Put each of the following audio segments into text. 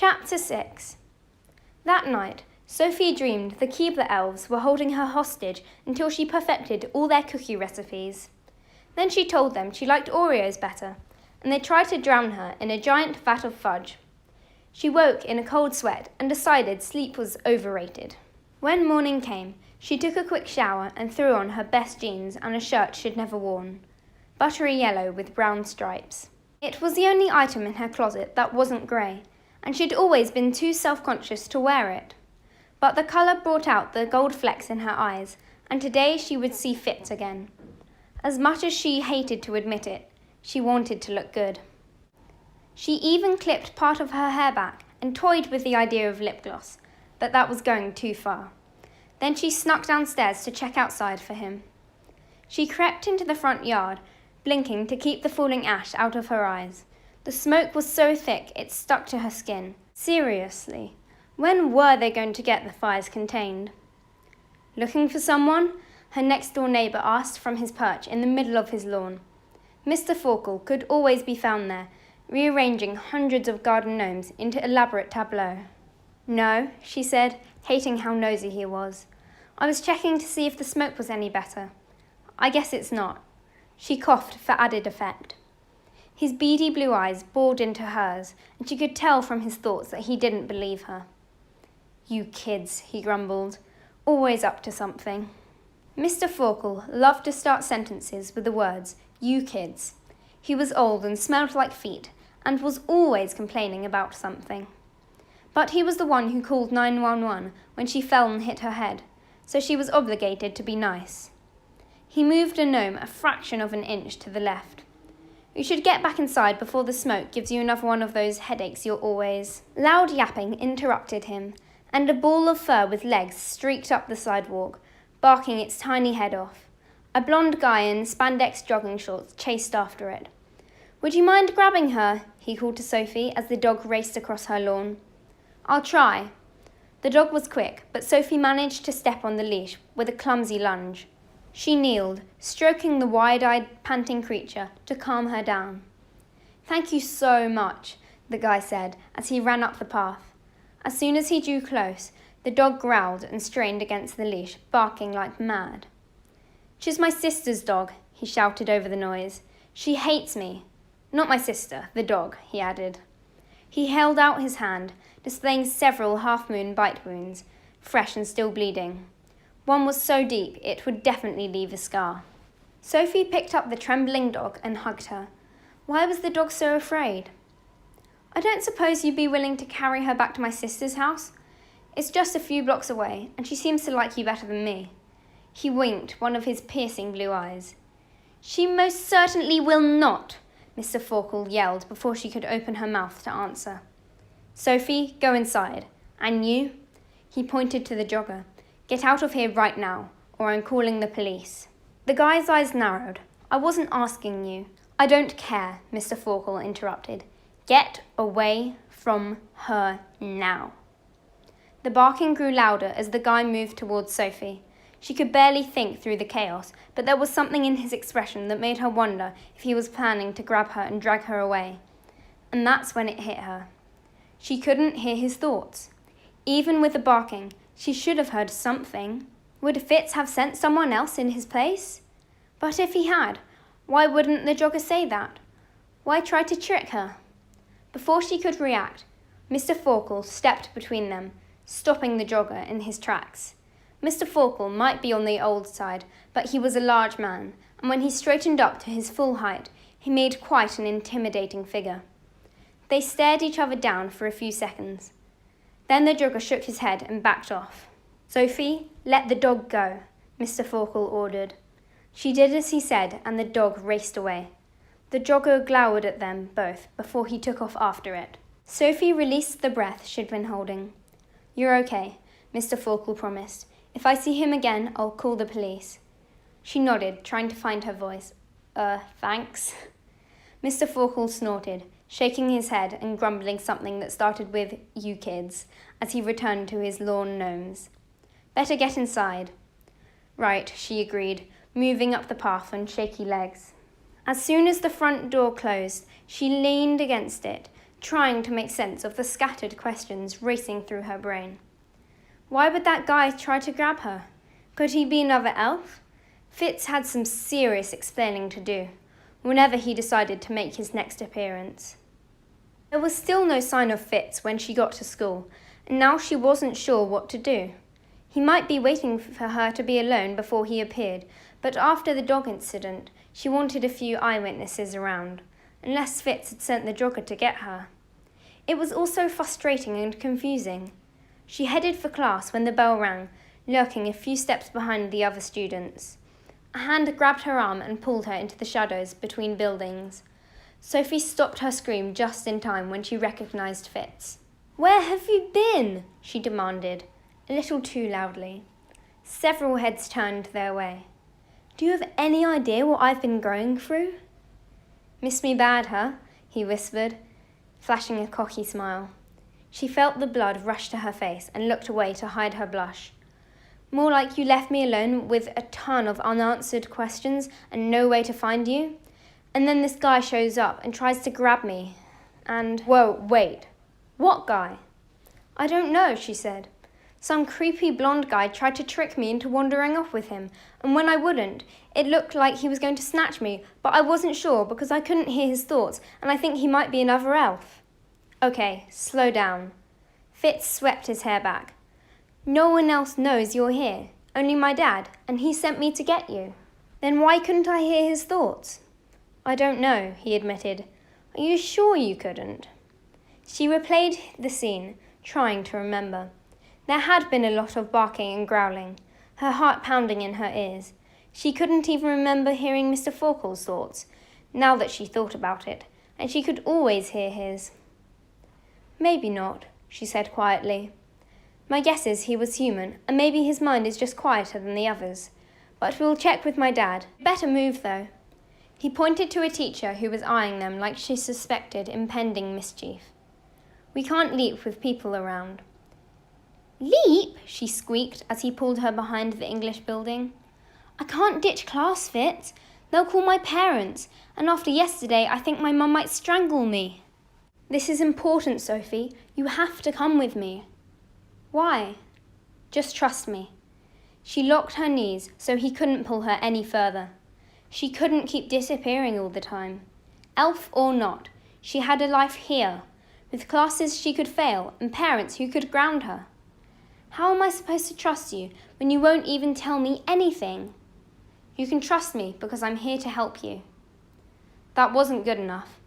Chapter 6. That night, Sophie dreamed the Keebler elves were holding her hostage until she perfected all their cookie recipes. Then she told them she liked Oreos better, and they tried to drown her in a giant vat of fudge. She woke in a cold sweat and decided sleep was overrated. When morning came, she took a quick shower and threw on her best jeans and a shirt she'd never worn, buttery yellow with brown stripes. It was the only item in her closet that wasn't grey, and she'd always been too self-conscious to wear it. But the colour brought out the gold flecks in her eyes, and today she would see fit again. As much as she hated to admit it, she wanted to look good. She even clipped part of her hair back and toyed with the idea of lip gloss, but that was going too far. Then she snuck downstairs to check outside for him. She crept into the front yard, blinking to keep the falling ash out of her eyes. The smoke was so thick it stuck to her skin. Seriously, when were they going to get the fires contained? Looking for someone? Her next-door neighbour asked from his perch in the middle of his lawn. Mr. Forkle could always be found there, rearranging hundreds of garden gnomes into elaborate tableaux. No, she said, hating how nosy he was. I was checking to see if the smoke was any better. I guess it's not. She coughed for added effect. His beady blue eyes bored into hers, and she could tell from his thoughts that he didn't believe her. You kids, he grumbled, always up to something. Mr. Forkle loved to start sentences with the words, you kids. He was old and smelled like feet, and was always complaining about something. But he was the one who called 911 when she fell and hit her head, so she was obligated to be nice. He moved a gnome a fraction of an inch to the left. You should get back inside before the smoke gives you another one of those headaches you're always... Loud yapping interrupted him, and a ball of fur with legs streaked up the sidewalk, barking its tiny head off. A blonde guy in spandex jogging shorts chased after it. Would you mind grabbing her? He called to Sophie as the dog raced across her lawn. I'll try. The dog was quick, but Sophie managed to step on the leash with a clumsy lunge. She kneeled, stroking the wide-eyed, panting creature to calm her down. Thank you so much, the guy said as he ran up the path. As soon as he drew close, the dog growled and strained against the leash, barking like mad. She's my sister's dog, he shouted over the noise. She hates me. Not my sister, the dog, he added. He held out his hand, displaying several half-moon bite wounds, fresh and still bleeding. One was so deep it would definitely leave a scar. Sophie picked up the trembling dog and hugged her. Why was the dog so afraid? I don't suppose you'd be willing to carry her back to my sister's house? It's just a few blocks away, and she seems to like you better than me. He winked one of his piercing blue eyes. She most certainly will not, Mr. Forkle yelled before she could open her mouth to answer. Sophie, go inside. And you? He pointed to the jogger. Get out of here right now, or I'm calling the police. The guy's eyes narrowed. I wasn't asking you. I don't care, Mr. Forkle interrupted. Get away from her now. The barking grew louder as the guy moved towards Sophie. She could barely think through the chaos, but there was something in his expression that made her wonder if he was planning to grab her and drag her away. And that's when it hit her. She couldn't hear his thoughts. Even with the barking, she should have heard something. Would Fitz have sent someone else in his place? But if he had, why wouldn't the jogger say that? Why try to trick her? Before she could react, Mr. Forkle stepped between them, stopping the jogger in his tracks. Mr. Forkle might be on the old side, but he was a large man, and when he straightened up to his full height, he made quite an intimidating figure. They stared each other down for a few seconds. Then the jogger shook his head and backed off. Sophie, let the dog go, Mr. Forkle ordered. She did as he said, and the dog raced away. The jogger glowered at them both before he took off after it. Sophie released the breath she'd been holding. You're okay, Mr. Forkle promised. If I see him again, I'll call the police. She nodded, trying to find her voice. Thanks. Mr. Forkle snorted, shaking his head and grumbling something that started with, you kids, as he returned to his lawn gnomes. Better get inside. Right, she agreed, moving up the path on shaky legs. As soon as the front door closed, she leaned against it, trying to make sense of the scattered questions racing through her brain. Why would that guy try to grab her? Could he be another elf? Fitz had some serious explaining to do whenever he decided to make his next appearance. There was still no sign of Fitz when she got to school, and now she wasn't sure what to do. He might be waiting for her to be alone before he appeared, but after the dog incident, she wanted a few eyewitnesses around, unless Fitz had sent the jogger to get her. It was also frustrating and confusing. She headed for class when the bell rang, lurking a few steps behind the other students. A hand grabbed her arm and pulled her into the shadows between buildings. Sophie stopped her scream just in time when she recognized Fitz. "Where have you been?" she demanded, a little too loudly. Several heads turned their way. "Do you have any idea what I've been going through?" "Miss me bad, huh?" he whispered, flashing a cocky smile. She felt the blood rush to her face and looked away to hide her blush. "More like you left me alone with a ton of unanswered questions and no way to find you. And then this guy shows up and tries to grab me. And—" "Whoa, wait. What guy?" "I don't know," she said. "Some creepy blonde guy tried to trick me into wandering off with him, and when I wouldn't, it looked like he was going to snatch me, but I wasn't sure because I couldn't hear his thoughts, and I think he might be another elf." "Okay, slow down." Fitz swept his hair back. "No one else knows you're here, only my dad, and he sent me to get you." "Then why couldn't I hear his thoughts?" "I don't know," he admitted. "Are you sure you couldn't?" She replayed the scene, trying to remember. There had been a lot of barking and growling, her heart pounding in her ears. She couldn't even remember hearing Mr. Forkel's thoughts, now that she thought about it, and she could always hear his. "Maybe not," she said quietly. "My guess is he was human, and maybe his mind is just quieter than the others. But we'll check with my dad. Better move, though." He pointed to a teacher who was eyeing them like she suspected impending mischief. "We can't leap with people around." "Leap?" she squeaked as he pulled her behind the English building. "I can't ditch class, Fitz. They'll call my parents, and after yesterday I think my mum might strangle me." "This is important, Sophie. You have to come with me." "Why?" "Just trust me." She locked her knees so he couldn't pull her any further. She couldn't keep disappearing all the time. Elf or not, she had a life here, with classes she could fail and parents who could ground her. "How am I supposed to trust you when you won't even tell me anything?" "You can trust me because I'm here to help you." That wasn't good enough.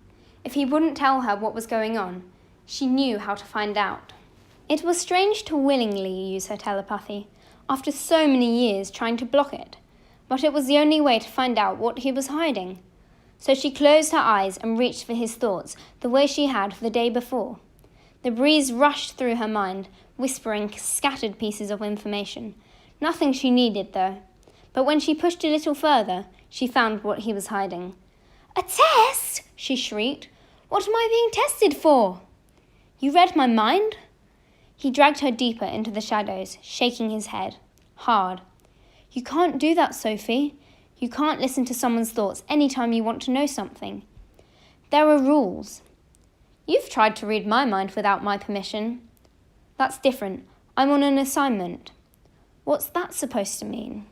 If he wouldn't tell her what was going on, she knew how to find out. It was strange to willingly use her telepathy, after so many years trying to block it, but it was the only way to find out what he was hiding. So she closed her eyes and reached for his thoughts the way she had the day before. The breeze rushed through her mind, whispering scattered pieces of information. Nothing she needed, though. But when she pushed a little further, she found what he was hiding. "A test?" she shrieked. "What am I being tested for?" "You read my mind?" He dragged her deeper into the shadows, shaking his head. Hard. "You can't do that, Sophie. You can't listen to someone's thoughts any time you want to know something. There are rules." "You've tried to read my mind without my permission." "That's different. I'm on an assignment." "What's that supposed to mean?"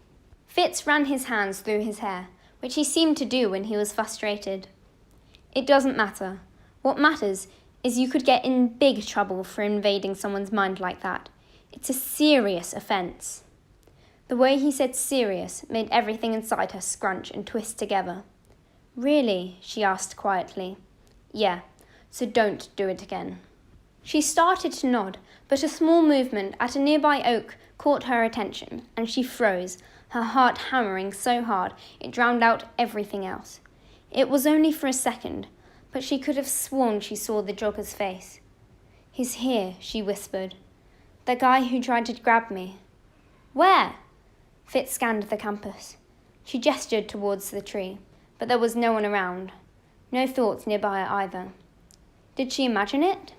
Fitz ran his hands through his hair, which he seemed to do when he was frustrated. "It doesn't matter. What matters is you could get in big trouble for invading someone's mind like that. It's a serious offence." The way he said serious made everything inside her scrunch and twist together. "Really?" she asked quietly. "Yeah, so don't do it again." She started to nod, but a small movement at a nearby oak caught her attention, and she froze, her heart hammering so hard it drowned out everything else. It was only for a second, but she could have sworn she saw the jogger's face. "He's here," she whispered. "The guy who tried to grab me." "Where?" Fitz scanned the campus. She gestured towards the tree, but there was no one around. No thoughts nearby either. Did she imagine it?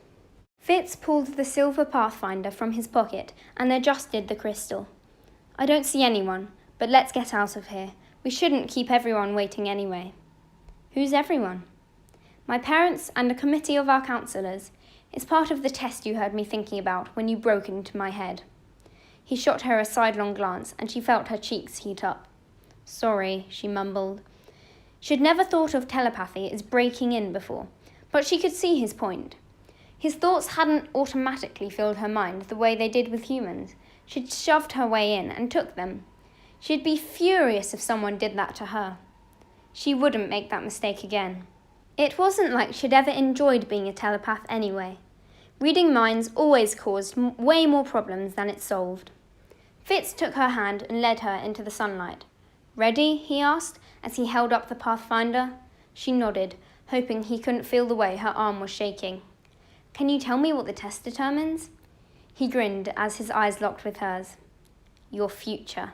Fitz pulled the silver pathfinder from his pocket and adjusted the crystal. "I don't see anyone, but let's get out of here. We shouldn't keep everyone waiting anyway." "Who's everyone?" My parents and a committee of our counsellors. It's part of the test you heard me thinking about when you broke into my head. He shot her a sidelong glance, and she felt her cheeks heat up. Sorry, she mumbled. She'd never thought of telepathy as breaking in before, but she could see his point. His thoughts hadn't automatically filled her mind the way they did with humans. She'd shoved her way in and took them. She'd be furious if someone did that to her. She wouldn't make that mistake again. It wasn't like she'd ever enjoyed being a telepath anyway. Reading minds always caused way more problems than it solved. Fitz took her hand and led her into the sunlight. Ready? He asked, as he held up the Pathfinder. She nodded, hoping he couldn't feel the way her arm was shaking. Can you tell me what the test determines? He grinned as his eyes locked with hers. Your future.